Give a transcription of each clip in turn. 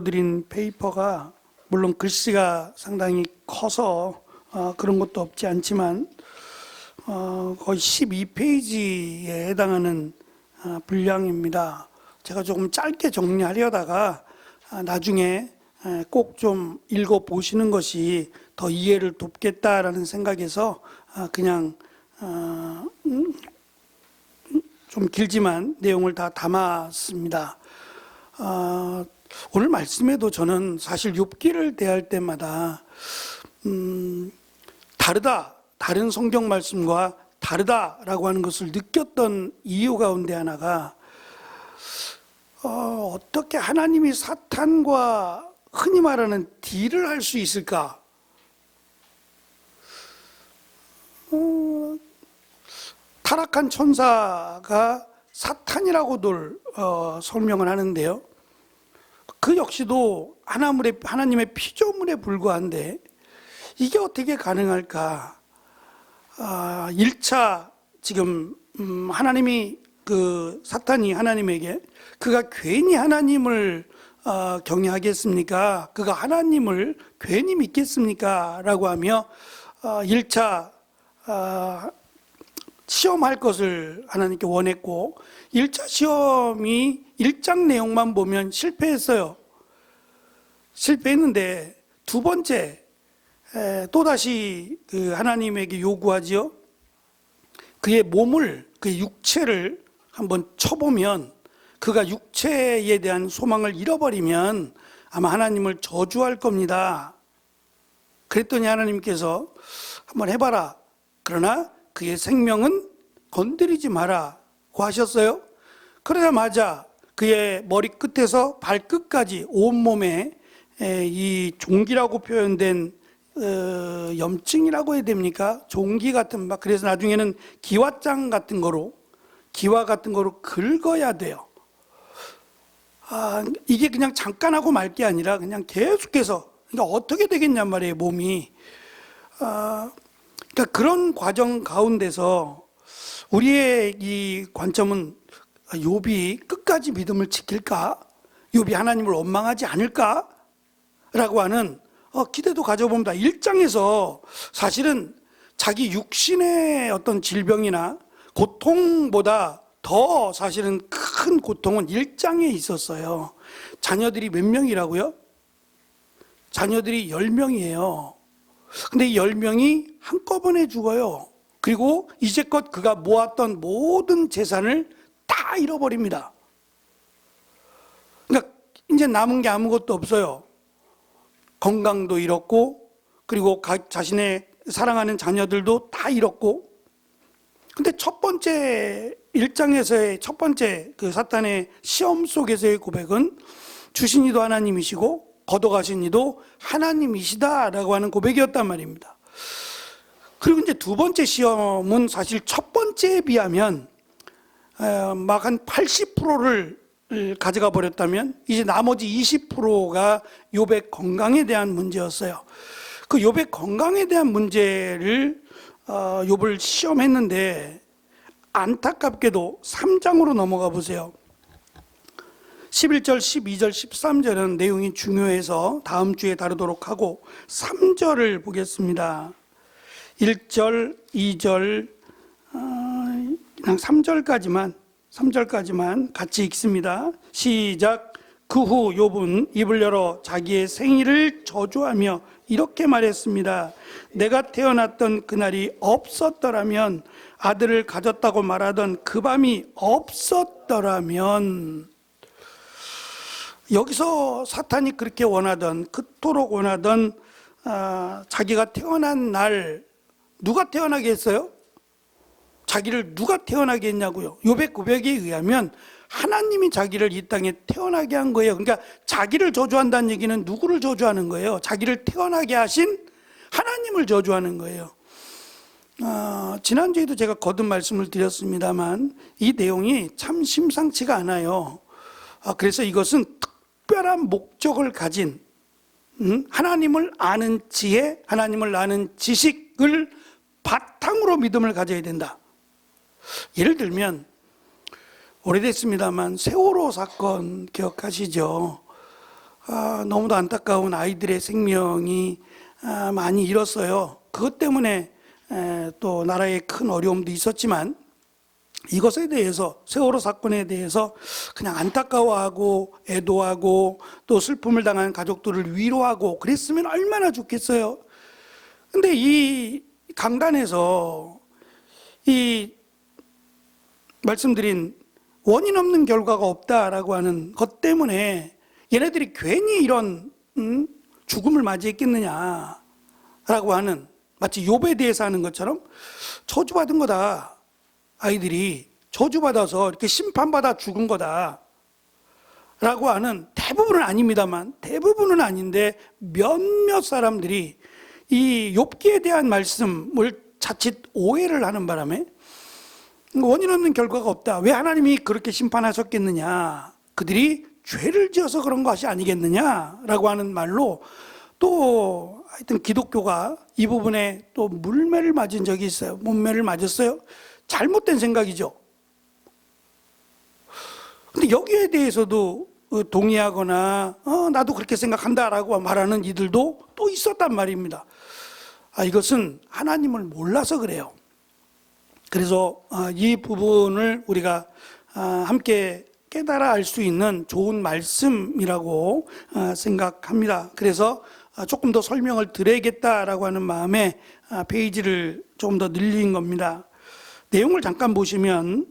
보여드린 페이퍼가 물론 글씨가 상당히 커서 그런 것도 없지 않지만 거의 12페이지에 해당하는 분량입니다. 제가 조금 짧게 정리하려다가 나중에 꼭 좀 읽어보시는 것이 더 이해를 돕겠다라는 생각에서 그냥 좀 길지만 내용을 다 담았습니다. 오늘 말씀에도 저는 사실 욥기를 대할 때마다 다른 성경 말씀과 다르다라고 하는 것을 느꼈던 이유 가운데 하나가 어떻게 하나님이 사탄과 흔히 말하는 딜을 할 수 있을까? 타락한 천사가 사탄이라고들 설명을 하는데요. 그 역시도 하나님의 피조물에 불과한데 이게 어떻게 가능할까? 1차 지금 하나님이 사탄이 하나님에게 그가 괜히 하나님을 경외하겠습니까? 그가 하나님을 괜히 믿겠습니까? 라고 하며 1차 시험할 것을 하나님께 원했고 1차 시험이 1장 내용만 보면 실패했어요. 실패했는데 두 번째 또다시 하나님에게 요구하지요. 그의 몸을, 그의 육체를 한번 쳐보면 그가 육체에 대한 소망을 잃어버리면 아마 하나님을 저주할 겁니다. 그랬더니 하나님께서 한번 해봐라. 그러나 그의 생명은 건드리지 마라고 하셨어요. 그러자마자 그의 머리 끝에서 발끝까지 온몸에 이 종기라고 표현된 염증이라고 해야 됩니까? 종기 같은 그래서 나중에는 기와 같은 거로 긁어야 돼요. 이게 그냥 잠깐 하고 말 게 아니라 그냥 계속해서 그러니까 어떻게 되겠냔 말이에요, 몸이. 그러니까 그런 과정 가운데서 우리의 이 관점은 욥이 끝까지 믿음을 지킬까? 욥이 하나님을 원망하지 않을까? 라고 하는 기대도 가져봅니다. 1장에서 사실은 자기 육신의 어떤 질병이나 고통보다 더 사실은 큰 고통은 1장에 있었어요. 자녀들이 몇 명이라고요? 자녀들이 10명이에요. 근데 이 10명이 한꺼번에 죽어요. 그리고 이제껏 그가 모았던 모든 재산을 다 잃어버립니다. 그러니까 이제 남은 게 아무것도 없어요. 건강도 잃었고, 그리고 자신의 사랑하는 자녀들도 다 잃었고. 근데 첫 번째 1장에서의 첫 번째 그 사탄의 시험 속에서의 고백은 주신 이도 하나님이시고 걷어가신 이도 하나님이시다라고 하는 고백이었단 말입니다. 그리고 이제 두 번째 시험은 사실 첫 번째에 비하면 막 한 80%를 가져가 버렸다면 이제 나머지 20%가 욥의 건강에 대한 문제였어요. 그 욥의 건강에 대한 문제를 욥을 시험했는데 안타깝게도 3장으로 넘어가 보세요. 11절, 12절, 13절은 내용이 중요해서 다음 주에 다루도록 하고 3절을 보겠습니다. 1절, 2절, 그냥 3절까지만 같이 읽습니다. 시작. 그 후 욥은 입을 열어 자기의 생일을 저주하며 이렇게 말했습니다. 내가 태어났던 그날이 없었더라면, 아들을 가졌다고 말하던 그 밤이 없었더라면. 여기서 사탄이 그렇게 원하던, 그토록 원하던 자기가 태어난 날, 누가 태어나게 했어요? 자기를 누가 태어나게 했냐고요? 욥의 고백에 의하면 하나님이 자기를 이 땅에 태어나게 한 거예요. 그러니까 자기를 저주한다는 얘기는 누구를 저주하는 거예요? 자기를 태어나게 하신 하나님을 저주하는 거예요. 지난주에도 제가 거듭 말씀을 드렸습니다만 이 내용이 참 심상치가 않아요. 그래서 이것은 특별한 목적을 가진 하나님을 아는 지혜, 하나님을 아는 지식을 바탕으로 믿음을 가져야 된다. 예를 들면 오래됐습니다만 세월호 사건 기억하시죠? 너무도 안타까운 아이들의 생명이 많이 잃었어요. 그것 때문에 또 나라에 큰 어려움도 있었지만 이것에 대해서, 세월호 사건에 대해서 그냥 안타까워하고 애도하고 또 슬픔을 당한 가족들을 위로하고 그랬으면 얼마나 좋겠어요. 근데 이 강단에서 이 말씀드린 원인 없는 결과가 없다라고 하는 것 때문에 얘네들이 괜히 이런 죽음을 맞이했겠느냐라고 하는, 마치 욥에 대해서 하는 것처럼 저주받은 거다. 아이들이 저주받아서 이렇게 심판받아 죽은 거다 라고 하는, 대부분은 아닙니다만, 대부분은 아닌데 몇몇 사람들이 이 욥기에 대한 말씀을 자칫 오해를 하는 바람에 원인 없는 결과가 없다, 왜 하나님이 그렇게 심판하셨겠느냐, 그들이 죄를 지어서 그런 것이 아니겠느냐라고 하는 말로 또 하여튼 기독교가 이 부분에 또 물매를 맞은 적이 있어요. 문매를 맞았어요. 잘못된 생각이죠. 근데 여기에 대해서도 동의하거나 나도 그렇게 생각한다라고 말하는 이들도 또 있었단 말입니다. 이것은 하나님을 몰라서 그래요. 그래서 이 부분을 우리가 함께 깨달아 알 수 있는 좋은 말씀이라고 생각합니다. 그래서 조금 더 설명을 드려야겠다라고 하는 마음에 페이지를 조금 더 늘린 겁니다. 내용을 잠깐 보시면,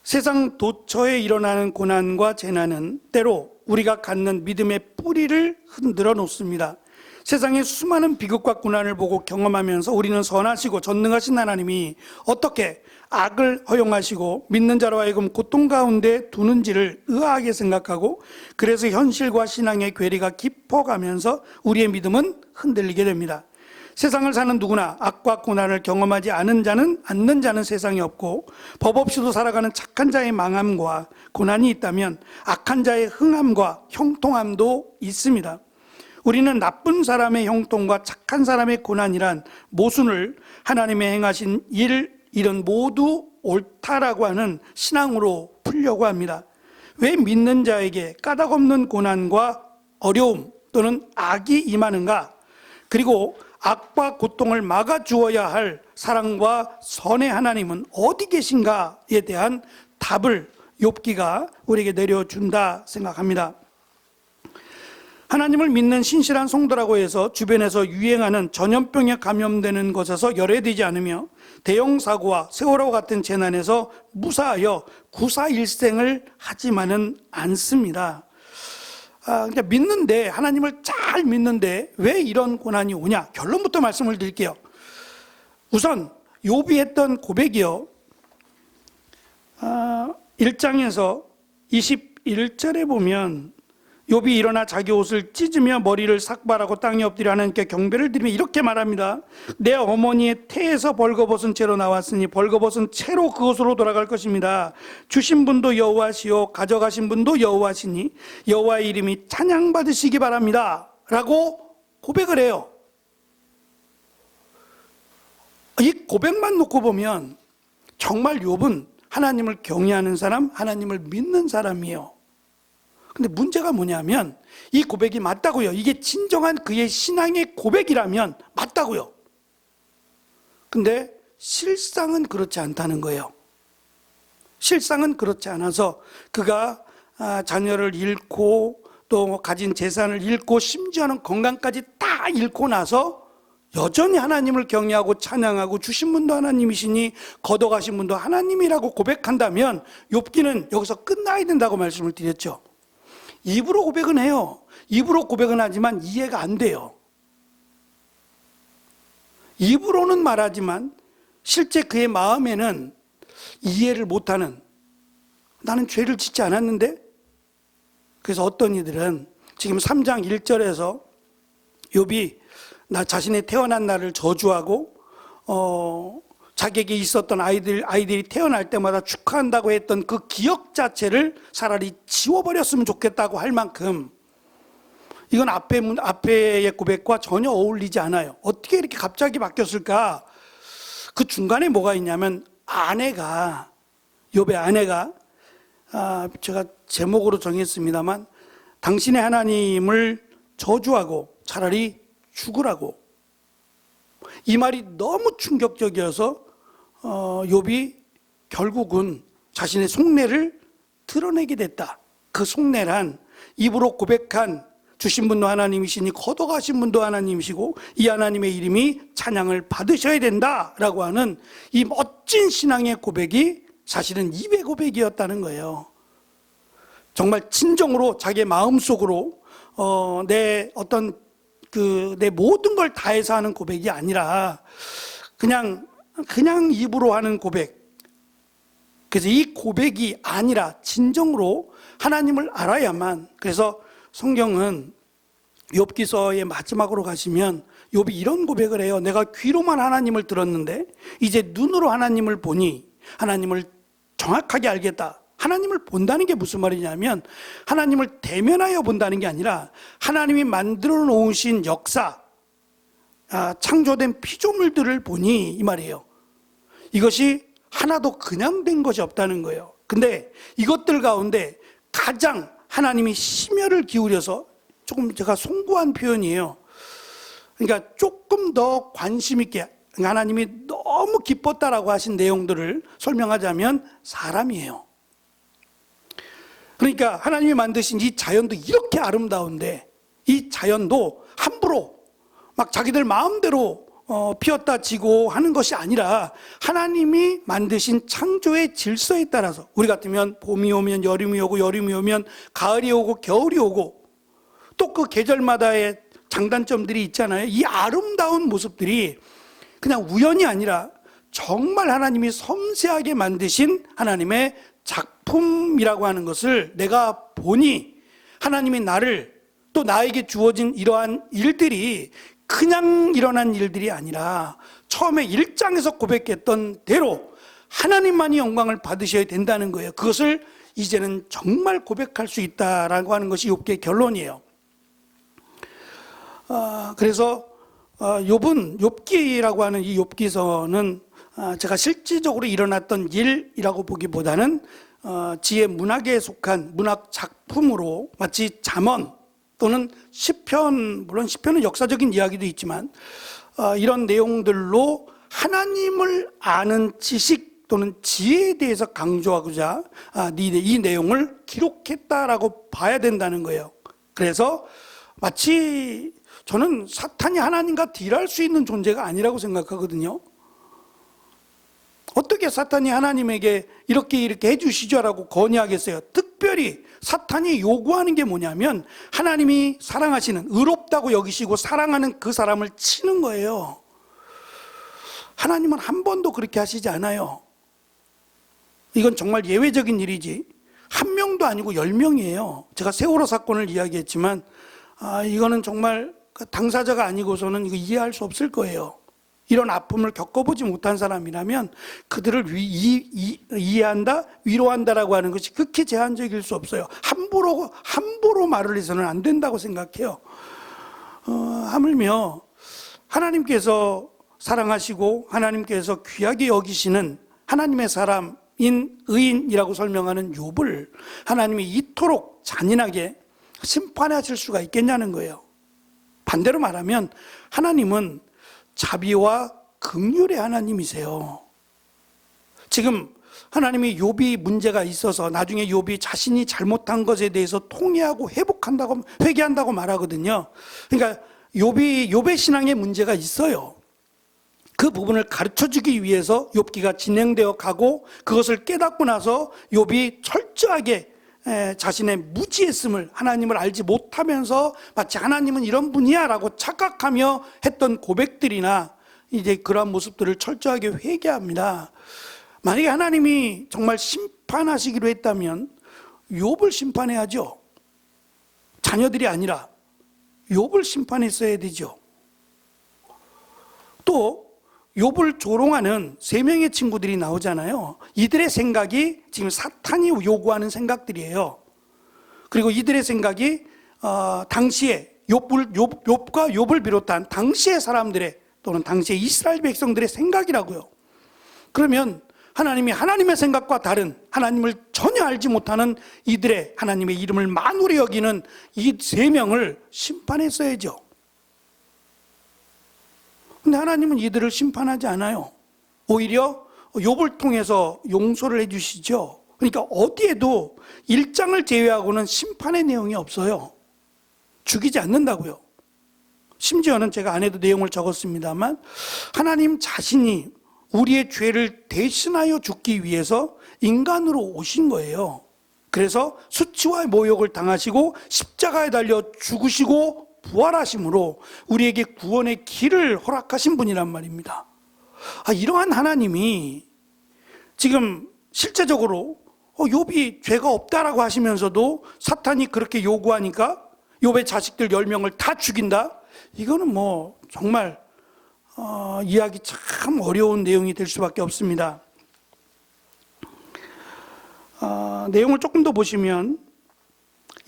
세상 도처에 일어나는 고난과 재난은 때로 우리가 갖는 믿음의 뿌리를 흔들어 놓습니다. 세상의 수많은 비극과 고난을 보고 경험하면서 우리는 선하시고 전능하신 하나님이 어떻게 악을 허용하시고 믿는 자로 하여금 고통 가운데 두는지를 의아하게 생각하고, 그래서 현실과 신앙의 괴리가 깊어가면서 우리의 믿음은 흔들리게 됩니다. 세상을 사는 누구나 악과 고난을 경험하지 않는 자는 세상에 없고, 법 없이도 살아가는 착한 자의 망함과 고난이 있다면 악한 자의 흥함과 형통함도 있습니다. 우리는 나쁜 사람의 형통과 착한 사람의 고난이란 모순을 하나님의 행하신 일은 모두 옳다라고 하는 신앙으로 풀려고 합니다. 왜 믿는 자에게 까닭 없는 고난과 어려움 또는 악이 임하는가? 그리고 악과 고통을 막아주어야 할 사랑과 선의 하나님은 어디 계신가에 대한 답을 욥기가 우리에게 내려준다 생각합니다. 하나님을 믿는 신실한 성도라고 해서 주변에서 유행하는 전염병에 감염되는 것에서 열애되지 않으며 대형 사고와 세월호 같은 재난에서 무사하여 구사일생을 하지만은 않습니다. 그러니까 믿는데, 하나님을 잘 믿는데 왜 이런 고난이 오냐? 결론부터 말씀을 드릴게요. 우선 욥이 했던 고백이요, 1장에서 21절에 보면 욥이 일어나 자기 옷을 찢으며 머리를 삭발하고 땅에 엎드려 하나님께 경배를 드리며 이렇게 말합니다. 내 어머니의 태에서 벌거벗은 채로 나왔으니 벌거벗은 채로 그곳으로 돌아갈 것입니다. 주신 분도 여호와시요 가져가신 분도 여호와시니 여호와의 이름이 찬양받으시기 바랍니다 라고 고백을 해요. 이 고백만 놓고 보면 정말 욥은 하나님을 경외하는 사람, 하나님을 믿는 사람이에요. 근데 문제가 뭐냐면 이 고백이 맞다고요. 이게 진정한 그의 신앙의 고백이라면 맞다고요. 근데 실상은 그렇지 않다는 거예요. 실상은 그렇지 않아서 그가 자녀를 잃고 또 가진 재산을 잃고 심지어는 건강까지 다 잃고 나서 여전히 하나님을 경외하고 찬양하고 주신 분도 하나님이시니 걷어가신 분도 하나님이라고 고백한다면 욥기는 여기서 끝나야 된다고 말씀을 드렸죠. 입으로 고백은 해요. 입으로 고백은 하지만 이해가 안 돼요. 입으로는 말하지만 실제 그의 마음에는 이해를 못하는, 나는 죄를 짓지 않았는데? 그래서 어떤 이들은 지금 3장 1절에서 욥이 나 자신의 태어난 날을 저주하고 자기에게 있었던 아이들이 태어날 때마다 축하한다고 했던 그 기억 자체를 차라리 지워버렸으면 좋겠다고 할 만큼 이건 앞에의 고백과 전혀 어울리지 않아요. 어떻게 이렇게 갑자기 바뀌었을까? 그 중간에 뭐가 있냐면 욥의 아내가 제가 제목으로 정했습니다만 당신의 하나님을 저주하고 차라리 죽으라고. 이 말이 너무 충격적이어서 욥이 결국은 자신의 속내를 드러내게 됐다. 그 속내란 입으로 고백한 주신 분도 하나님이시니 거둬가신 분도 하나님이시고 이 하나님의 이름이 찬양을 받으셔야 된다라고 하는 이 멋진 신앙의 고백이 사실은 입의 고백이었다는 거예요. 정말 진정으로 자기의 마음속으로 내 모든 걸 다해서 하는 고백이 아니라 그냥 입으로 하는 고백. 그래서 이 고백이 아니라 진정으로 하나님을 알아야만. 그래서 성경은 욥기서의 마지막으로 가시면 욥이 이런 고백을 해요. 내가 귀로만 하나님을 들었는데 이제 눈으로 하나님을 보니 하나님을 정확하게 알겠다. 하나님을 본다는 게 무슨 말이냐면 하나님을 대면하여 본다는 게 아니라 하나님이 만들어 놓으신 역사, 창조된 피조물들을 보니 이 말이에요. 이것이 하나도 그냥 된 것이 없다는 거예요. 근데 이것들 가운데 가장 하나님이 심혈을 기울여서, 조금 제가 송구한 표현이에요. 그러니까 조금 더 관심 있게 하나님이 너무 기뻤다라고 하신 내용들을 설명하자면 사람이에요. 그러니까 하나님이 만드신 이 자연도 이렇게 아름다운데 이 자연도 함부로 막 자기들 마음대로 피었다 지고 하는 것이 아니라 하나님이 만드신 창조의 질서에 따라서, 우리 같으면 봄이 오면 여름이 오고 여름이 오면 가을이 오고 겨울이 오고 또 그 계절마다의 장단점들이 있잖아요. 이 아름다운 모습들이 그냥 우연이 아니라 정말 하나님이 섬세하게 만드신 하나님의 작품이라고 하는 것을 내가 보니 하나님이 나를, 또 나에게 주어진 이러한 일들이 그냥 일어난 일들이 아니라 처음에 1장에서 고백했던 대로 하나님만이 영광을 받으셔야 된다는 거예요. 그것을 이제는 정말 고백할 수 있다라고 하는 것이 욥기의 결론이에요. 그래서 욥기라고 하는 이 욥기서는 제가 실질적으로 일어났던 일이라고 보기보다는 지혜 문학에 속한 문학 작품으로 마치 잠언 또는 시편, 물론 시편은 역사적인 이야기도 있지만 이런 내용들로 하나님을 아는 지식 또는 지혜에 대해서 강조하고자 이 내용을 기록했다라고 봐야 된다는 거예요. 그래서 마치 저는 사탄이 하나님과 딜할 수 있는 존재가 아니라고 생각하거든요. 어떻게 사탄이 하나님에게 이렇게 해주시죠라고 건의하겠어요? 특별히 사탄이 요구하는 게 뭐냐면 하나님이 사랑하시는, 의롭다고 여기시고 사랑하는 그 사람을 치는 거예요. 하나님은 한 번도 그렇게 하시지 않아요. 이건 정말 예외적인 일이지 한 명도 아니고 10명이에요. 제가 세월호 사건을 이야기했지만 이거는 정말 당사자가 아니고서는 이거 이해할 수 없을 거예요. 이런 아픔을 겪어보지 못한 사람이라면 그들을 이해한다, 위로한다라고 하는 것이 극히 제한적일 수 없어요. 함부로 말을 해서는 안 된다고 생각해요. 하물며 하나님께서 사랑하시고 하나님께서 귀하게 여기시는 하나님의 사람인 의인이라고 설명하는 욥을 하나님이 이토록 잔인하게 심판하실 수가 있겠냐는 거예요. 반대로 말하면 하나님은 자비와 긍휼의 하나님이세요. 지금 하나님이 욥이 문제가 있어서 나중에 욥이 자신이 잘못한 것에 대해서 통회하고 회개한다고 말하거든요. 그러니까 욥의 신앙에 문제가 있어요. 그 부분을 가르쳐주기 위해서 욥기가 진행되어 가고 그것을 깨닫고 나서 욥이 철저하게 자신의 무지했음을, 하나님을 알지 못하면서 마치 하나님은 이런 분이야 라고 착각하며 했던 고백들이나 이제 그러한 모습들을 철저하게 회개합니다. 만약에 하나님이 정말 심판하시기로 했다면 욥을 심판해야죠. 자녀들이 아니라 욥을 심판했어야 되죠. 또 욥을 조롱하는 3명의 친구들이 나오잖아요. 이들의 생각이 지금 사탄이 요구하는 생각들이에요. 그리고 이들의 생각이 당시에 욥과 욥을 비롯한 당시의 사람들의 또는 당시의 이스라엘 백성들의 생각이라고요. 그러면 하나님이 하나님의 생각과 다른, 하나님을 전혀 알지 못하는 이들의 하나님의 이름을 만으로 여기는 이 세 명을 심판했어야죠. 근데 하나님은 이들을 심판하지 않아요. 오히려 욥을 통해서 용서를 해주시죠. 그러니까 어디에도 1장을 제외하고는 심판의 내용이 없어요. 죽이지 않는다고요. 심지어는 제가 안에도 내용을 적었습니다만 하나님 자신이 우리의 죄를 대신하여 죽기 위해서 인간으로 오신 거예요. 그래서 수치와 모욕을 당하시고 십자가에 달려 죽으시고 부활하심으로 우리에게 구원의 길을 허락하신 분이란 말입니다. 이러한 하나님이 지금 실제적으로 욥이 죄가 없다라고 하시면서도 사탄이 그렇게 요구하니까 욥의 자식들 10명을 다 죽인다? 이거는 정말 이해하기 참 어려운 내용이 될 수밖에 없습니다. 내용을 조금 더 보시면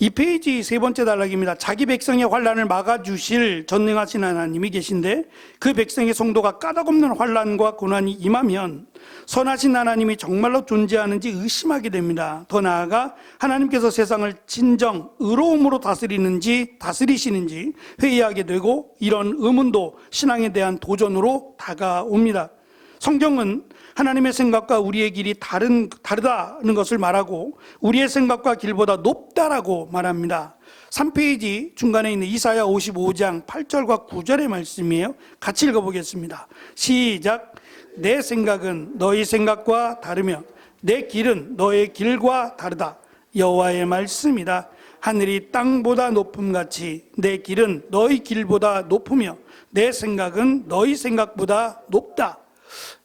2페이지 세 번째 단락입니다. 자기 백성의 환난을 막아주실 전능하신 하나님이 계신데 그 백성의 성도가 까닭없는 환난과 고난이 임하면 선하신 하나님이 정말로 존재하는지 의심하게 됩니다. 더 나아가 하나님께서 세상을 진정 의로움으로 다스리시는지 회의하게 되고 이런 의문도 신앙에 대한 도전으로 다가옵니다. 성경은 하나님의 생각과 우리의 길이 다르다는 것을 말하고 우리의 생각과 길보다 높다라고 말합니다. 3페이지 중간에 있는 이사야 55장 8절과 9절의 말씀이에요. 같이 읽어보겠습니다. 시작. 내 생각은 너희 생각과 다르며 내 길은 너의 길과 다르다. 여호와의 말씀이다. 하늘이 땅보다 높음같이 내 길은 너희 길보다 높으며 내 생각은 너희 생각보다 높다.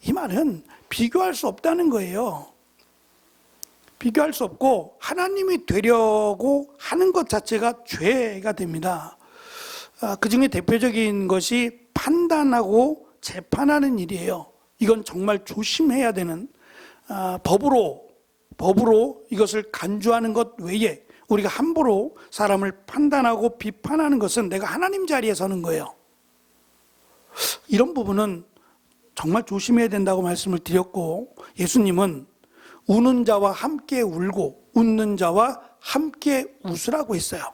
이 말은 비교할 수 없다는 거예요. 비교할 수 없고 하나님이 되려고 하는 것 자체가 죄가 됩니다. 그 중에 대표적인 것이 판단하고 재판하는 일이에요. 이건 정말 조심해야 되는, 법으로 이것을 간주하는 것 외에 우리가 함부로 사람을 판단하고 비판하는 것은 내가 하나님 자리에 서는 거예요. 이런 부분은 정말 조심해야 된다고 말씀을 드렸고, 예수님은 우는 자와 함께 울고 웃는 자와 함께 웃으라고 했어요.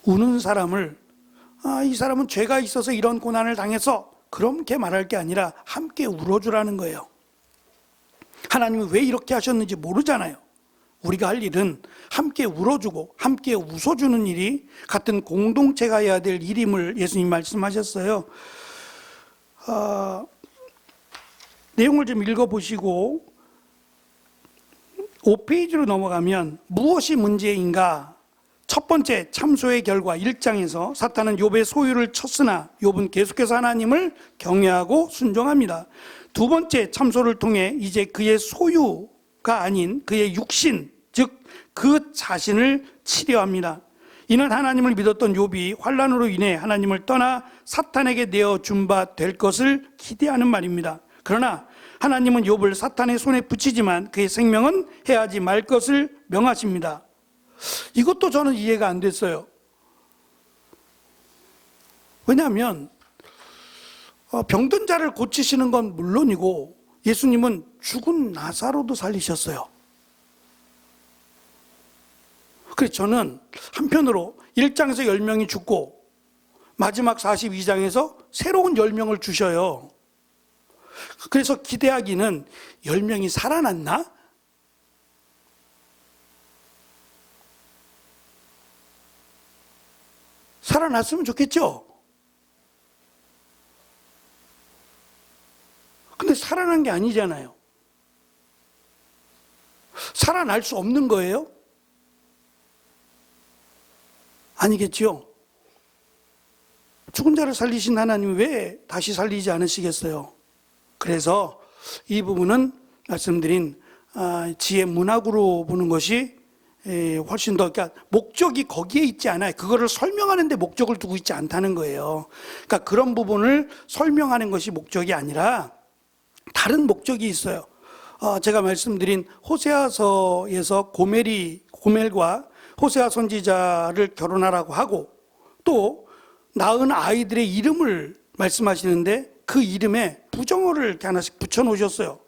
우는 사람을 이 사람은 죄가 있어서 이런 고난을 당해서 그렇게 말할 게 아니라 함께 울어주라는 거예요. 하나님이 왜 이렇게 하셨는지 모르잖아요. 우리가 할 일은 함께 울어주고 함께 웃어주는 일이 같은 공동체가 해야 될 일임을 예수님 말씀하셨어요. 내용을 좀 읽어보시고 5페이지로 넘어가면 무엇이 문제인가? 첫 번째 참소의 결과 1장에서 사탄은 욥의 소유를 쳤으나 욥은 계속해서 하나님을 경외하고 순종합니다. 두 번째 참소를 통해 이제 그의 소유가 아닌 그의 육신, 즉 그 자신을 치료합니다. 이는 하나님을 믿었던 욥이 환난으로 인해 하나님을 떠나 사탄에게 내어준 바 될 것을 기대하는 말입니다. 그러나 하나님은 욥을 사탄의 손에 붙이지만 그의 생명은 해하지 말 것을 명하십니다. 이것도 저는 이해가 안 됐어요. 왜냐하면 병든 자를 고치시는 건 물론이고 예수님은 죽은 나사로도 살리셨어요. 그래서 저는 한편으로 1장에서 10명이 죽고 마지막 42장에서 새로운 10명을 주셔요. 그래서 기대하기는 10명이 살아났나? 살아났으면 좋겠죠? 근데 살아난 게 아니잖아요. 살아날 수 없는 거예요? 아니겠죠? 죽은 자를 살리신 하나님이 왜 다시 살리지 않으시겠어요? 그래서 이 부분은 말씀드린 지혜 문학으로 보는 것이 훨씬 더, 그러니까 목적이 거기에 있지 않아요. 그거를 설명하는 데 목적을 두고 있지 않다는 거예요. 그러니까 그런 부분을 설명하는 것이 목적이 아니라 다른 목적이 있어요. 제가 말씀드린 호세아서에서 고멜과 호세아 선지자를 결혼하라고 하고 또 낳은 아이들의 이름을 말씀하시는데 그 이름에 부정어를 이렇게 하나씩 붙여놓으셨어요.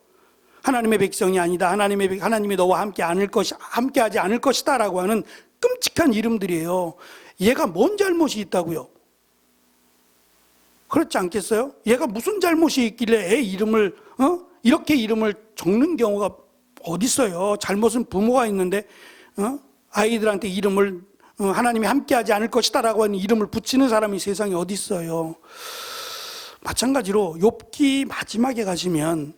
하나님의 백성이 아니다. 하나님이 너와 함께하지 않을 것이다라고 하는 끔찍한 이름들이에요. 얘가 뭔 잘못이 있다고요? 그렇지 않겠어요? 얘가 무슨 잘못이 있길래 애 이름을 이렇게 이름을 적는 경우가 어디 있어요? 잘못은 부모가 있는데 아이들한테 이름을 하나님이 함께하지 않을 것이다라고 하는 이름을 붙이는 사람이 세상에 어디 있어요? 마찬가지로 욥기 마지막에 가시면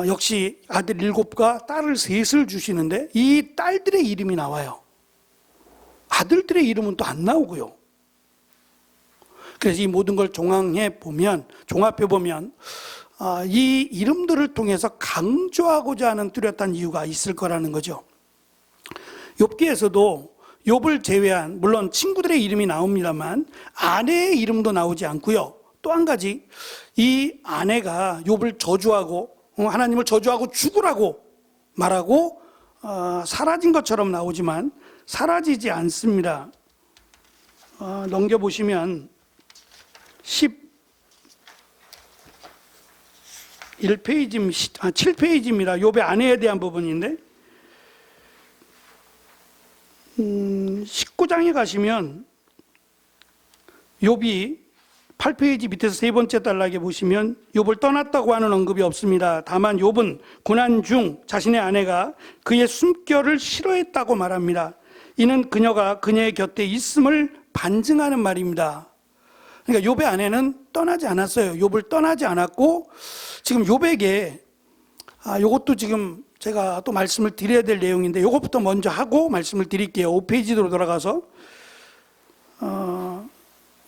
역시 아들 7과 딸을 3을 주시는데 이 딸들의 이름이 나와요. 아들들의 이름은 또 안 나오고요. 그래서 이 모든 걸 종합해 보면 이 이름들을 통해서 강조하고자 하는 뚜렷한 이유가 있을 거라는 거죠. 욥기에서도 욥을 제외한 물론 친구들의 이름이 나옵니다만 아내의 이름도 나오지 않고요. 또 한 가지 이 아내가 욥을 저주하고 하나님을 저주하고 죽으라고 말하고 사라진 것처럼 나오지만 사라지지 않습니다. 넘겨보시면 7페이지입니다. 욥의 아내에 대한 부분인데 19장에 가시면 욥이 8페이지 밑에서 세 번째 단락에 보시면 욥을 떠났다고 하는 언급이 없습니다. 다만 욥은 고난 중 자신의 아내가 그의 숨결을 싫어했다고 말합니다. 이는 그녀가 그녀의 곁에 있음을 반증하는 말입니다. 그러니까 욥의 아내는 떠나지 않았어요. 욥을 떠나지 않았고 지금 욥에게 이것도 지금 제가 또 말씀을 드려야 될 내용인데 이것부터 먼저 하고 말씀을 드릴게요. 5페이지로 돌아가서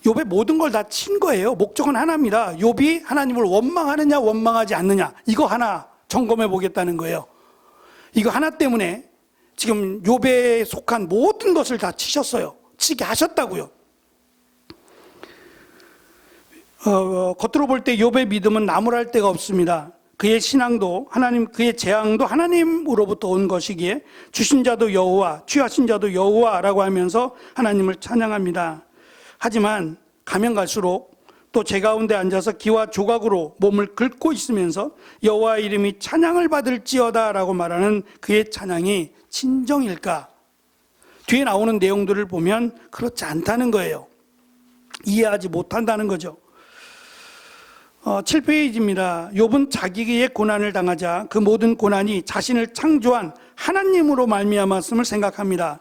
욥의 모든 걸 다 친 거예요. 목적은 하나입니다. 욥이 하나님을 원망하느냐 원망하지 않느냐 이거 하나 점검해 보겠다는 거예요. 이거 하나 때문에 지금 욥에 속한 모든 것을 다 치셨어요. 치게 하셨다고요. 겉으로 볼 때 욥의 믿음은 나무랄 데가 없습니다. 그의 신앙도 그의 재앙도 하나님으로부터 온 것이기에 주신 자도 여호와, 취하신 자도 여호와라고 하면서 하나님을 찬양합니다. 하지만 가면 갈수록 또 제 가운데 앉아서 기와 조각으로 몸을 긁고 있으면서 여호와의 이름이 찬양을 받을지어다라고 말하는 그의 찬양이 진정일까? 뒤에 나오는 내용들을 보면 그렇지 않다는 거예요. 이해하지 못한다는 거죠. 7페이지입니다. 욥은 자기의 고난을 당하자 그 모든 고난이 자신을 창조한 하나님으로 말미암았음을 생각합니다.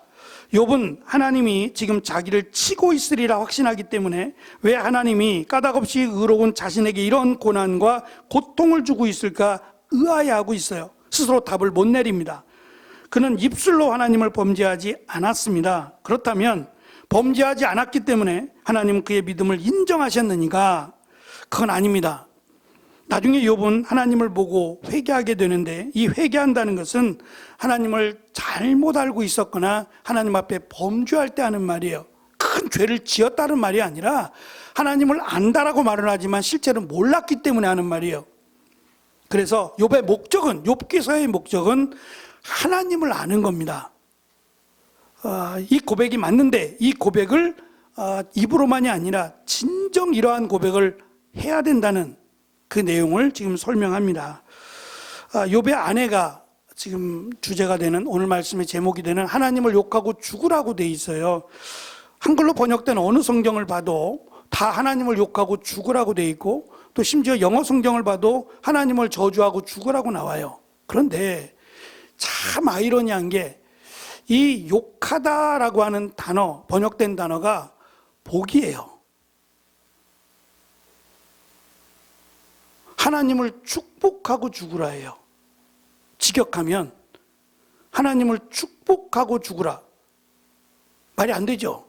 욥은 하나님이 지금 자기를 치고 있으리라 확신하기 때문에 왜 하나님이 까닭없이 의로운 자신에게 이런 고난과 고통을 주고 있을까 의아해하고 있어요. 스스로 답을 못 내립니다. 그는 입술로 하나님을 범죄하지 않았습니다. 그렇다면 범죄하지 않았기 때문에 하나님은 그의 믿음을 인정하셨느니까? 그건 아닙니다. 나중에 욥은 하나님을 보고 회개하게 되는데 이 회개한다는 것은 하나님을 잘못 알고 있었거나 하나님 앞에 범죄할 때 하는 말이에요. 큰 죄를 지었다는 말이 아니라 하나님을 안다라고 말을 하지만 실제로 몰랐기 때문에 하는 말이에요. 그래서 욥의 목적은, 욥기서의 목적은 하나님을 아는 겁니다. 이 고백이 맞는데 이 고백을 입으로만이 아니라 진정 이러한 고백을 해야 된다는 그 내용을 지금 설명합니다. 욥의 아내가 지금 주제가 되는 오늘 말씀의 제목이 되는 하나님을 욕하고 죽으라고 돼 있어요. 한글로 번역된 어느 성경을 봐도 다 하나님을 욕하고 죽으라고 돼 있고 또 심지어 영어 성경을 봐도 하나님을 저주하고 죽으라고 나와요. 그런데 참 아이러니한 게 이 욕하다라고 하는 단어, 번역된 단어가 복이에요. 하나님을 축복하고 죽으라 해요. 직역하면 하나님을 축복하고 죽으라. 말이 안 되죠.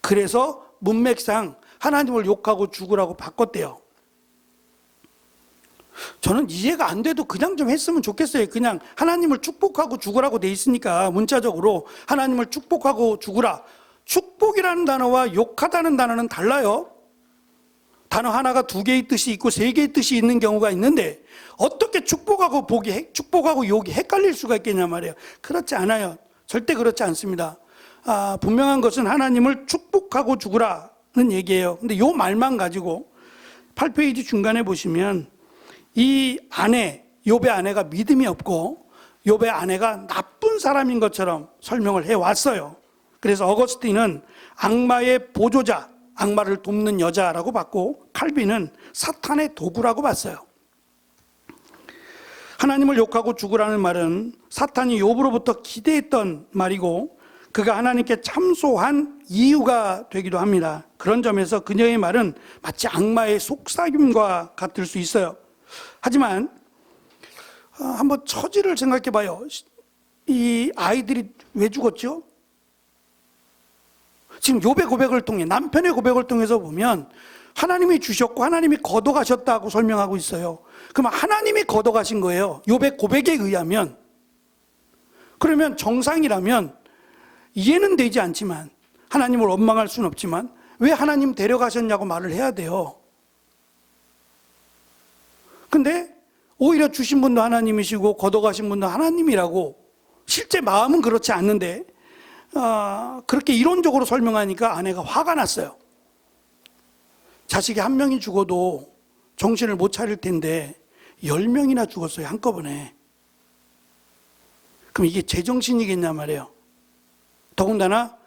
그래서 문맥상 하나님을 욕하고 죽으라고 바꿨대요. 저는 이해가 안 돼도 그냥 좀 했으면 좋겠어요. 그냥 하나님을 축복하고 죽으라고 돼 있으니까 문자적으로 하나님을 축복하고 죽으라. 축복이라는 단어와 욕하다는 단어는 달라요. 단어 하나가 2개의 뜻이 있고 3개의 뜻이 있는 경우가 있는데 어떻게 축복하고 욕이 헷갈릴 수가 있겠냐 말이에요. 그렇지 않아요. 절대 그렇지 않습니다. 분명한 것은 하나님을 축복하고 죽으라는 얘기예요. 근데 이 말만 가지고 8페이지 중간에 보시면 이 아내, 욥의 아내가 믿음이 없고 욥의 아내가 나쁜 사람인 것처럼 설명을 해왔어요. 그래서 어거스틴은 악마의 보조자, 악마를 돕는 여자라고 봤고 칼빈은 사탄의 도구라고 봤어요. 하나님을 욕하고 죽으라는 말은 사탄이 욥으로부터 기대했던 말이고 그가 하나님께 참소한 이유가 되기도 합니다. 그런 점에서 그녀의 말은 마치 악마의 속삭임과 같을 수 있어요. 하지만 한번 처지를 생각해 봐요. 이 아이들이 왜 죽었죠? 지금 욥의 고백을 통해, 남편의 고백을 통해서 보면 하나님이 주셨고 하나님이 걷어가셨다고 설명하고 있어요. 그럼 하나님이 걷어가신 거예요. 욥의 고백에 의하면. 그러면 정상이라면 이해는 되지 않지만, 하나님을 원망할 수는 없지만 왜 하나님 데려가셨냐고 말을 해야 돼요. 근데 오히려 주신 분도 하나님이시고 걷어가신 분도 하나님이라고, 실제 마음은 그렇지 않는데 그렇게 이론적으로 설명하니까 아내가 화가 났어요. 자식이 한 명이 죽어도 정신을 못 차릴 텐데 10명이나 죽었어요, 한꺼번에. 그럼 이게 제정신이겠냐 말이에요. 더군다나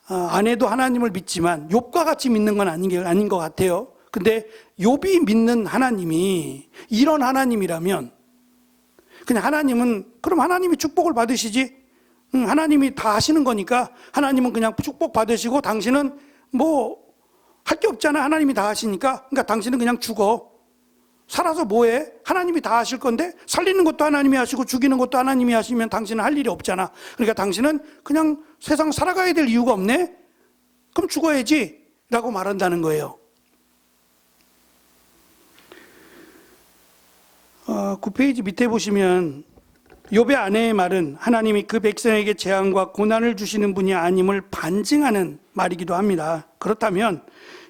아내도 하나님을 믿지만 욥과 같이 믿는 건 아닌 것 같아요. 근데 욥이 믿는 하나님이 이런 하나님이라면 그냥 하나님은, 그럼 하나님이 축복을 받으시지, 하나님이 다 하시는 거니까 하나님은 그냥 축복 받으시고 당신은 뭐 할 게 없잖아, 하나님이 다 하시니까. 그러니까 당신은 그냥 죽어. 살아서 뭐해? 하나님이 다 하실 건데 살리는 것도 하나님이 하시고 죽이는 것도 하나님이 하시면 당신은 할 일이 없잖아. 그러니까 당신은 그냥 세상 살아가야 될 이유가 없네? 그럼 죽어야지 라고 말한다는 거예요. 9페이지 밑에 보시면 욥의 아내의 말은 하나님이 그 백성에게 재앙과 고난을 주시는 분이 아님을 반증하는 말이기도 합니다. 그렇다면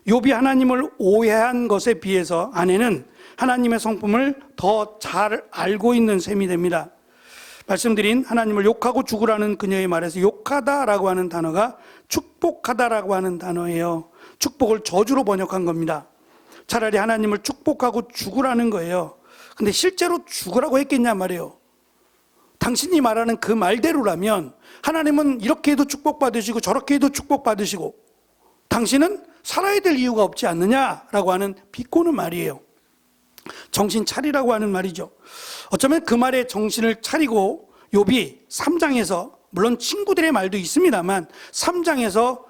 욥이 하나님을 오해한 것에 비해서 아내는 하나님의 성품을 더 잘 알고 있는 셈이 됩니다. 말씀드린 하나님을 욕하고 죽으라는 그녀의 말에서 욕하다라고 하는 단어가 축복하다라고 하는 단어예요. 축복을 저주로 번역한 겁니다. 차라리 하나님을 축복하고 죽으라는 거예요. 근데 실제로 죽으라고 했겠냐 말이에요. 당신이 말하는 그 말대로라면 하나님은 이렇게 해도 축복받으시고 저렇게 해도 축복받으시고 당신은 살아야 될 이유가 없지 않느냐라고 하는 비꼬는 말이에요. 정신 차리라고 하는 말이죠. 어쩌면 그 말에 정신을 차리고 욥이 3장에서, 물론 친구들의 말도 있습니다만 3장에서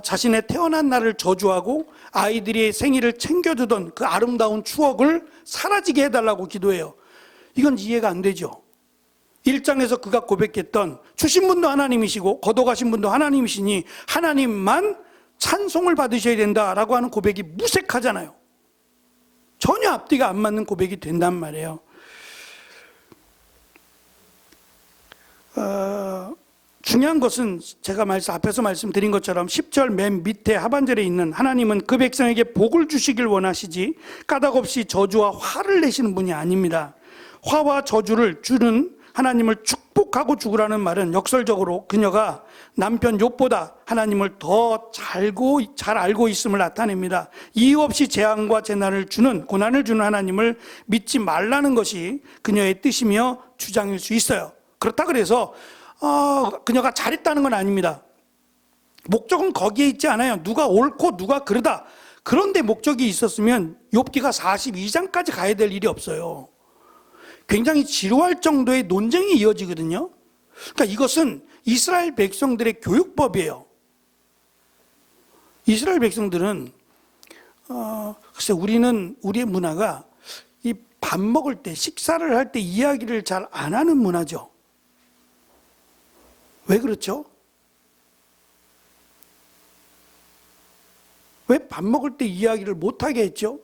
자신의 태어난 날을 저주하고 아이들의 생일을 챙겨주던 그 아름다운 추억을 사라지게 해달라고 기도해요. 이건 이해가 안 되죠. 1장에서 그가 고백했던 주신 분도 하나님이시고 걷어가신 분도 하나님이시니 하나님만 찬송을 받으셔야 된다라고 하는 고백이 무색하잖아요. 전혀 앞뒤가 안 맞는 고백이 된단 말이에요. 중요한 것은 제가 앞에서 말씀드린 것처럼 10절 맨 밑에 하반절에 있는 하나님은 그 백성에게 복을 주시길 원하시지 까닭없이 저주와 화를 내시는 분이 아닙니다. 화와 저주를 주는 하나님을 축복하고 죽으라는 말은 역설적으로 그녀가 남편 욥보다 하나님을 더 잘 알고 있음을 나타냅니다. 이유 없이 재앙과 재난을 주는, 고난을 주는 하나님을 믿지 말라는 것이 그녀의 뜻이며 주장일 수 있어요. 그렇다 그래서 그녀가 잘했다는 건 아닙니다. 목적은 거기에 있지 않아요. 누가 옳고 누가 그르다. 그런데 목적이 있었으면 욥기가 42장까지 가야 될 일이 없어요. 굉장히 지루할 정도의 논쟁이 이어지거든요. 그러니까 이것은 이스라엘 백성들의 교육법이에요. 이스라엘 백성들은 글쎄 우리의 문화가 이 밥 먹을 때, 식사를 할 때 이야기를 잘 안 하는 문화죠. 왜 그렇죠? 왜 밥 먹을 때 이야기를 못 하게 했죠?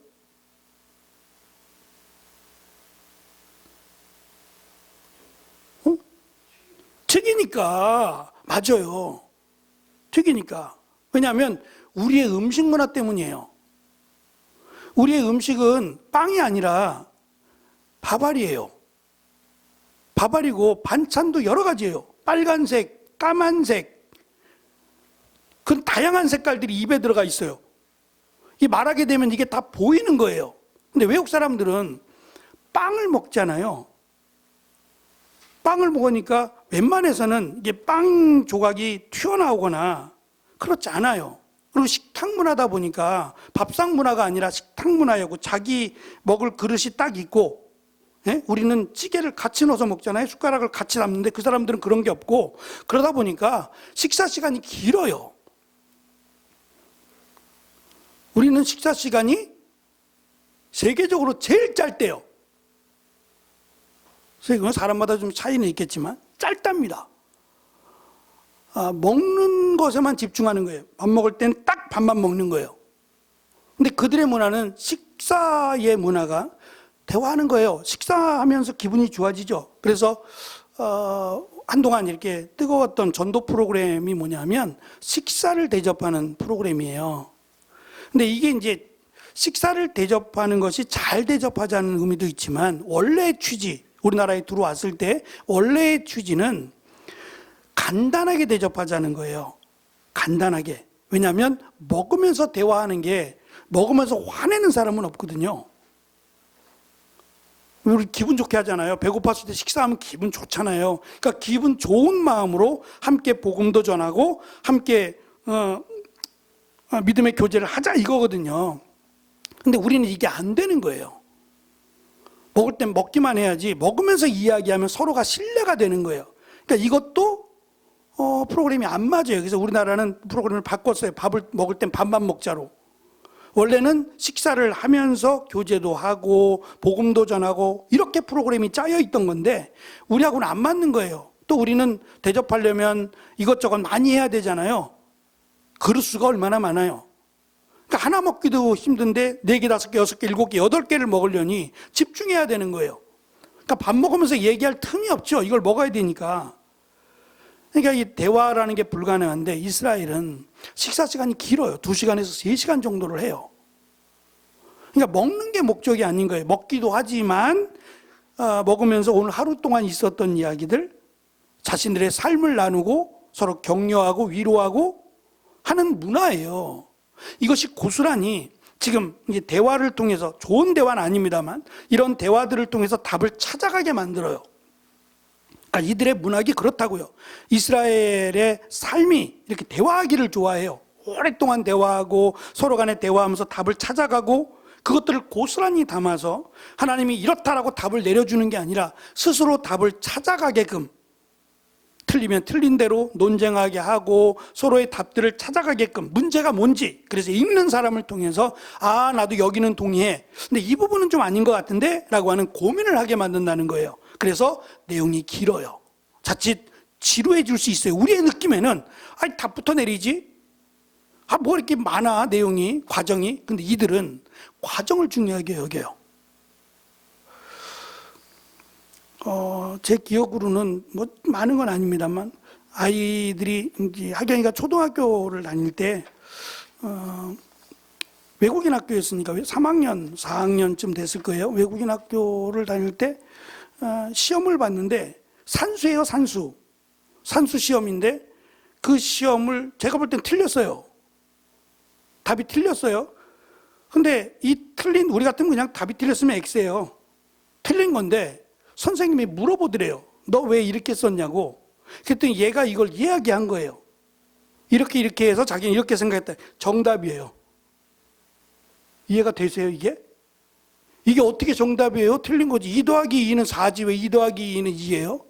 튀기니까. 맞아요. 튀기니까. 왜냐하면 우리의 음식 문화 때문이에요. 우리의 음식은 빵이 아니라 밥알이에요. 밥알이고 반찬도 여러 가지예요. 빨간색, 까만색, 그 다양한 색깔들이 입에 들어가 있어요. 이 말하게 되면 이게 다 보이는 거예요. 근데 외국 사람들은 빵을 먹잖아요. 빵을 먹으니까 웬만해서는 이게 빵 조각이 튀어나오거나 그렇지 않아요. 그리고 식탁 문화다 보니까 밥상 문화가 아니라 식탁 문화였고 자기 먹을 그릇이 딱 있고, 예? 우리는 찌개를 같이 넣어서 먹잖아요. 숟가락을 같이 담는데 그 사람들은 그런 게 없고, 그러다 보니까 식사 시간이 길어요. 우리는 식사 시간이 세계적으로 제일 짧대요. 그래서 이건 사람마다 좀 차이는 있겠지만 짧답니다. 먹는 것에만 집중하는 거예요. 밥 먹을 땐 딱 밥만 먹는 거예요. 근데 그들의 문화는 식사의 문화가 대화하는 거예요. 식사하면서 기분이 좋아지죠. 그래서 한동안 이렇게 뜨거웠던 전도 프로그램이 뭐냐면 식사를 대접하는 프로그램이에요. 근데 이게 이제 식사를 대접하는 것이 잘 대접하자는 의미도 있지만 원래의 취지, 우리나라에 들어왔을 때 원래의 취지는 간단하게 대접하자는 거예요. 간단하게. 왜냐하면 먹으면서 대화하는 게 먹으면서 화내는 사람은 없거든요. 우리 기분 좋게 하잖아요. 배고팠을 때 식사하면 기분 좋잖아요. 그러니까 기분 좋은 마음으로 함께 복음도 전하고 함께 믿음의 교제를 하자 이거거든요. 근데 우리는 이게 안 되는 거예요. 먹을 땐 먹기만 해야지 먹으면서 이야기하면 서로가 신뢰가 되는 거예요. 그러니까 이것도 프로그램이 안 맞아요. 그래서 우리나라는 프로그램을 바꿨어요. 밥을 먹을 땐 밥만 먹자로. 원래는 식사를 하면서 교제도 하고 복음도 전하고 이렇게 프로그램이 짜여 있던 건데 우리하고는 안 맞는 거예요. 또 우리는 대접하려면 이것저것 많이 해야 되잖아요. 그릇수가 얼마나 많아요. 그러니까 하나 먹기도 힘든데 4개, 5개, 6개, 7개, 8개를 먹으려니 집중해야 되는 거예요. 그러니까 밥 먹으면서 얘기할 틈이 없죠. 이걸 먹어야 되니까. 그러니까 이 대화라는 게 불가능한데 이스라엘은 식사 시간이 길어요. 2시간에서 3시간 정도를 해요. 그러니까 먹는 게 목적이 아닌 거예요. 먹기도 하지만 먹으면서 오늘 하루 동안 있었던 이야기들, 자신들의 삶을 나누고 서로 격려하고 위로하고 하는 문화예요. 이것이 고스란히 지금 이제 대화를 통해서, 좋은 대화는 아닙니다만 이런 대화들을 통해서 답을 찾아가게 만들어요. 그러니까 이들의 문학이 그렇다고요. 이스라엘의 삶이 이렇게 대화하기를 좋아해요. 오랫동안 대화하고 서로 간에 대화하면서 답을 찾아가고 그것들을 고스란히 담아서 하나님이 이렇다라고 답을 내려주는 게 아니라 스스로 답을 찾아가게끔, 틀리면 틀린 대로 논쟁하게 하고 서로의 답들을 찾아가게끔, 문제가 뭔지, 그래서 읽는 사람을 통해서 나도 여기는 동의해. 근데 이 부분은 좀 아닌 것 같은데? 라고 하는 고민을 하게 만든다는 거예요. 그래서 내용이 길어요. 자칫 지루해 질 수 있어요. 우리의 느낌에는 답부터 내리지? 뭐 이렇게 많아, 내용이, 과정이. 근데 이들은 과정을 중요하게 여겨요. 제 기억으로는 뭐 많은 건 아닙니다만 아이들이 이제 하경이가 초등학교를 다닐 때 외국인 학교였으니까 3학년, 4학년쯤 됐을 거예요. 외국인 학교를 다닐 때 시험을 봤는데 산수예요, 산수. 산수 시험인데 그 시험을 제가 볼 땐 틀렸어요. 답이 틀렸어요. 근데 이 틀린, 우리 같으면 그냥 답이 틀렸으면 X예요. 틀린 건데 선생님이 물어보더래요. 너 왜 이렇게 썼냐고. 그랬더니 얘가 이걸 이야기한 거예요. 이렇게 해서 자기는 이렇게 생각했다. 정답이에요. 이해가 되세요, 이게? 이게 어떻게 정답이에요? 틀린 거지. 2 더하기 2는 4지 왜 2 더하기 2는 2예요?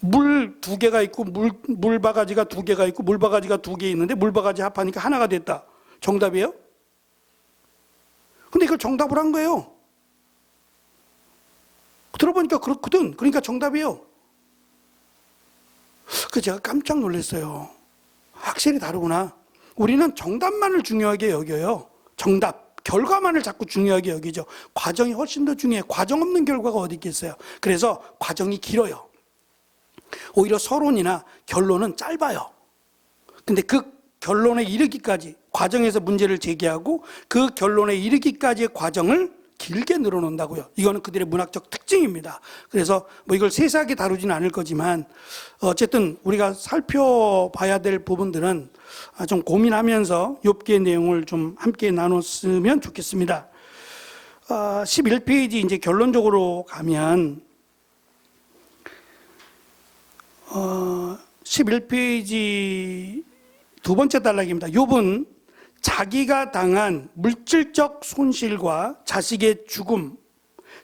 물 2개가 있고 물 바가지가 2개가 있고 물 바가지가 2개 있는데 물 바가지 합하니까 하나가 됐다. 정답이에요? 근데 이걸 정답을 한 거예요. 들어보니까 그렇거든. 그러니까 정답이에요. 그래서 제가 깜짝 놀랐어요. 확실히 다르구나. 우리는 정답만을 중요하게 여겨요. 정답, 결과만을 자꾸 중요하게 여기죠. 과정이 훨씬 더 중요해요. 과정 없는 결과가 어디 있겠어요. 그래서 과정이 길어요. 오히려 서론이나 결론은 짧아요. 근데 그 결론에 이르기까지, 과정에서 문제를 제기하고 그 결론에 이르기까지의 과정을 길게 늘어놓는다고요. 이거는 그들의 문학적 특징입니다. 그래서 뭐 이걸 세세하게 다루지는 않을 거지만 어쨌든 우리가 살펴봐야 될 부분들은 좀 고민하면서 욥기의 내용을 좀 함께 나눴으면 좋겠습니다. 11페이지 이제 결론적으로 가면 11페이지 두 번째 단락입니다. 욥은 자기가 당한 물질적 손실과 자식의 죽음,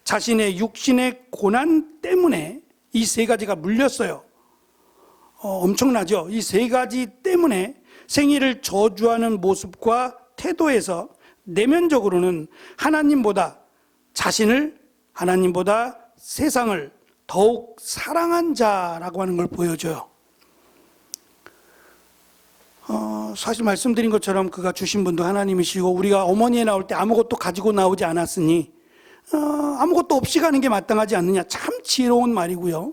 자신의 육신의 고난 때문에 이 세 가지가 물렸어요. 엄청나죠? 이 세 가지 때문에 생애를 저주하는 모습과 태도에서 내면적으로는 하나님보다 자신을, 하나님보다 세상을 더욱 사랑한 자라고 하는 걸 보여줘요. 사실 말씀드린 것처럼 그가 주신 분도 하나님이시고, 우리가 어머니에 나올 때 아무것도 가지고 나오지 않았으니 아무것도 없이 가는 게 마땅하지 않느냐. 참 지혜로운 말이고요.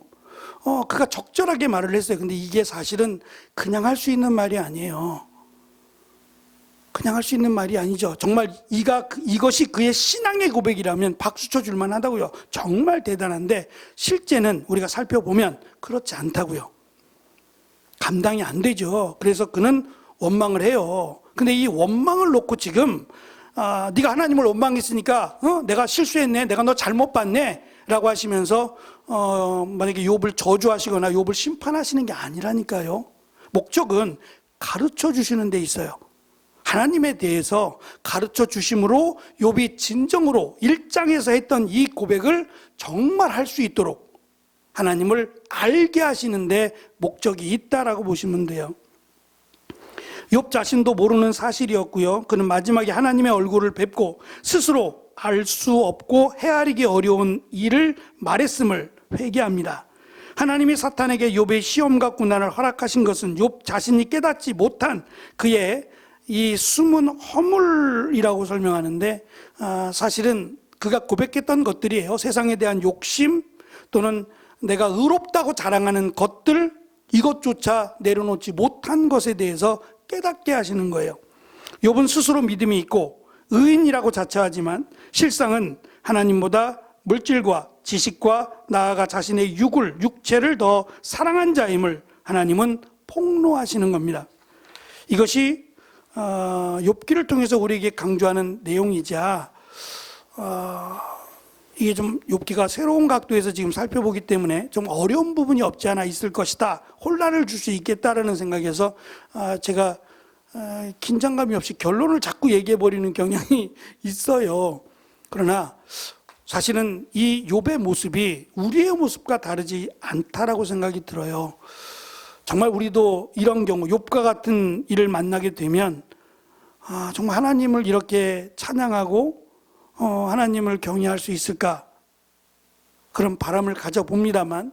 그가 적절하게 말을 했어요. 근데 이게 사실은 그냥 할 수 있는 말이 아니에요. 그냥 할 수 있는 말이 아니죠. 정말 이것이 그의 신앙의 고백이라면 박수 쳐줄 만하다고요. 정말 대단한데 실제는 우리가 살펴보면 그렇지 않다고요. 감당이 안 되죠. 그래서 그는 원망을 해요. 근데 이 원망을 놓고 지금 네가 하나님을 원망했으니까 내가 실수했네, 내가 너 잘못 봤네 라고 하시면서 만약에 욥을 저주하시거나 욥을 심판하시는 게 아니라니까요. 목적은 가르쳐 주시는 데 있어요. 하나님에 대해서 가르쳐 주심으로 욥이 진정으로 1장에서 했던 이 고백을 정말 할 수 있도록 하나님을 알게 하시는데 목적이 있다라고 보시면 돼요. 욥 자신도 모르는 사실이었고요. 그는 마지막에 하나님의 얼굴을 뵙고 스스로 알 수 없고 헤아리기 어려운 일을 말했음을 회개합니다. 하나님이 사탄에게 욥의 시험과 고난을 허락하신 것은 욥 자신이 깨닫지 못한 그의 이 숨은 허물이라고 설명하는데 사실은 그가 고백했던 것들이에요. 세상에 대한 욕심 또는 내가 의롭다고 자랑하는 것들, 이것조차 내려놓지 못한 것에 대해서 깨닫게 하시는 거예요. 욥은 스스로 믿음이 있고 의인이라고 자처하지만 실상은 하나님보다 물질과 지식과 나아가 자신의 육체를 더 사랑한 자임을 하나님은 폭로하시는 겁니다. 이것이 욥기를 통해서 우리에게 강조하는 내용이자 이게 좀 욥기가 새로운 각도에서 지금 살펴보기 때문에 좀 어려운 부분이 없지 않아 있을 것이다, 혼란을 줄 수 있겠다라는 생각에서 제가 긴장감이 없이 결론을 자꾸 얘기해 버리는 경향이 있어요. 그러나 사실은 이 욥의 모습이 우리의 모습과 다르지 않다라고 생각이 들어요. 정말 우리도 이런 경우 욥과 같은 일을 만나게 되면 정말 하나님을 이렇게 찬양하고 하나님을 경외할 수 있을까, 그런 바람을 가져봅니다만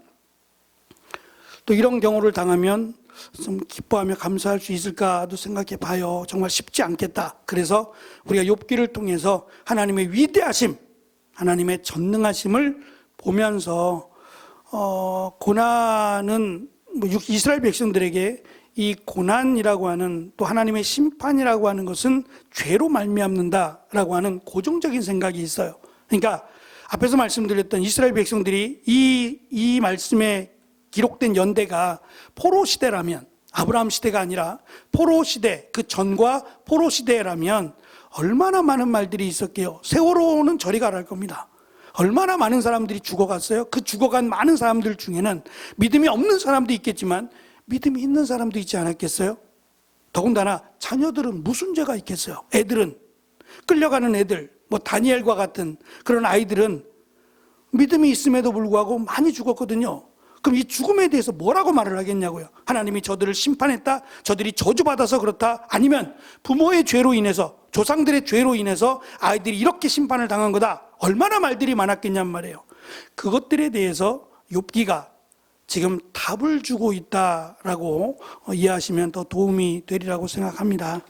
또 이런 경우를 당하면 좀 기뻐하며 감사할 수 있을까도 생각해 봐요. 정말 쉽지 않겠다. 그래서 우리가 욥기를 통해서 하나님의 위대하심, 하나님의 전능하심을 보면서 고난은 이스라엘 백성들에게 이 고난이라고 하는, 또 하나님의 심판이라고 하는 것은 죄로 말미암는다라고 하는 고정적인 생각이 있어요. 그러니까 앞에서 말씀드렸던 이스라엘 백성들이 이 말씀에 기록된 연대가 포로 시대라면, 아브라함 시대가 아니라 포로 시대, 그 전과 포로 시대라면 얼마나 많은 말들이 있었게요. 세월호는 저리 가랄 겁니다. 얼마나 많은 사람들이 죽어갔어요. 그 죽어간 많은 사람들 중에는 믿음이 없는 사람도 있겠지만 믿음이 있는 사람도 있지 않았겠어요? 더군다나 자녀들은 무슨 죄가 있겠어요? 애들은, 끌려가는 애들, 다니엘과 같은 그런 아이들은 믿음이 있음에도 불구하고 많이 죽었거든요. 그럼 이 죽음에 대해서 뭐라고 말을 하겠냐고요? 하나님이 저들을 심판했다? 저들이 저주받아서 그렇다? 아니면 부모의 죄로 인해서, 조상들의 죄로 인해서 아이들이 이렇게 심판을 당한 거다? 얼마나 말들이 많았겠냔 말이에요. 그것들에 대해서 욥기가 지금 답을 주고 있다라고 이해하시면 더 도움이 되리라고 생각합니다.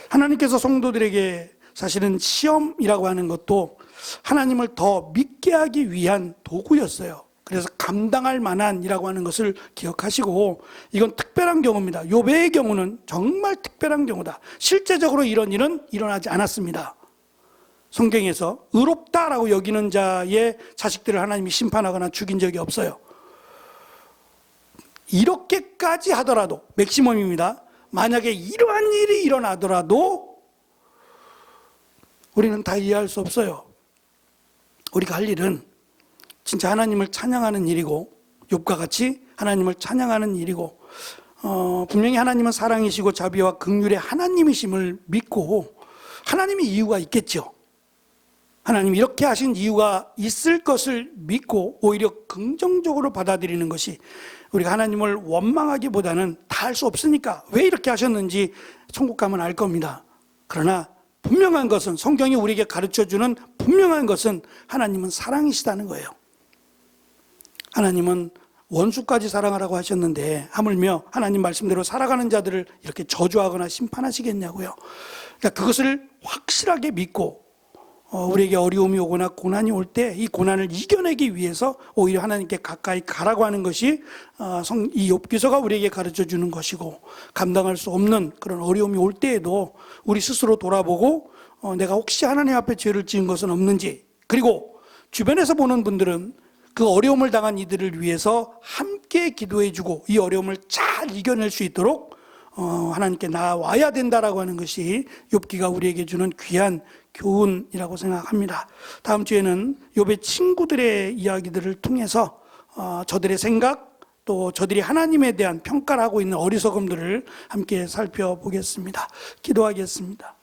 하나님께서 성도들에게 사실은 시험이라고 하는 것도 하나님을 더 믿게 하기 위한 도구였어요. 그래서 감당할 만한이라고 하는 것을 기억하시고, 이건 특별한 경우입니다. 욥의 경우는 정말 특별한 경우다. 실제적으로 이런 일은 일어나지 않았습니다. 성경에서 의롭다라고 여기는 자의 자식들을 하나님이 심판하거나 죽인 적이 없어요. 이렇게까지 하더라도, 맥시멈입니다. 만약에 이러한 일이 일어나더라도 우리는 다 이해할 수 없어요. 우리가 할 일은 진짜 하나님을 찬양하는 일이고, 욥과 같이 하나님을 찬양하는 일이고, 분명히 하나님은 사랑이시고 자비와 긍휼의 하나님이심을 믿고, 하나님이 이유가 있겠죠. 하나님 이렇게 하신 이유가 있을 것을 믿고 오히려 긍정적으로 받아들이는 것이, 우리가 하나님을 원망하기보다는 다 할 수 없으니까 왜 이렇게 하셨는지 천국 가면 알 겁니다. 그러나 분명한 것은, 성경이 우리에게 가르쳐주는 분명한 것은 하나님은 사랑이시다는 거예요. 하나님은 원수까지 사랑하라고 하셨는데 하물며 하나님 말씀대로 살아가는 자들을 이렇게 저주하거나 심판하시겠냐고요. 그러니까 그것을 확실하게 믿고 우리에게 어려움이 오거나 고난이 올 때 이 고난을 이겨내기 위해서 오히려 하나님께 가까이 가라고 하는 것이 이 욥기서가 우리에게 가르쳐주는 것이고, 감당할 수 없는 그런 어려움이 올 때에도 우리 스스로 돌아보고 내가 혹시 하나님 앞에 죄를 지은 것은 없는지, 그리고 주변에서 보는 분들은 그 어려움을 당한 이들을 위해서 함께 기도해주고 이 어려움을 잘 이겨낼 수 있도록 하나님께 나와야 된다라고 하는 것이 욥기가 우리에게 주는 귀한 교훈이라고 생각합니다. 다음 주에는 욥의 친구들의 이야기들을 통해서 저들의 생각, 또 저들이 하나님에 대한 평가를 하고 있는 어리석음들을 함께 살펴보겠습니다. 기도하겠습니다.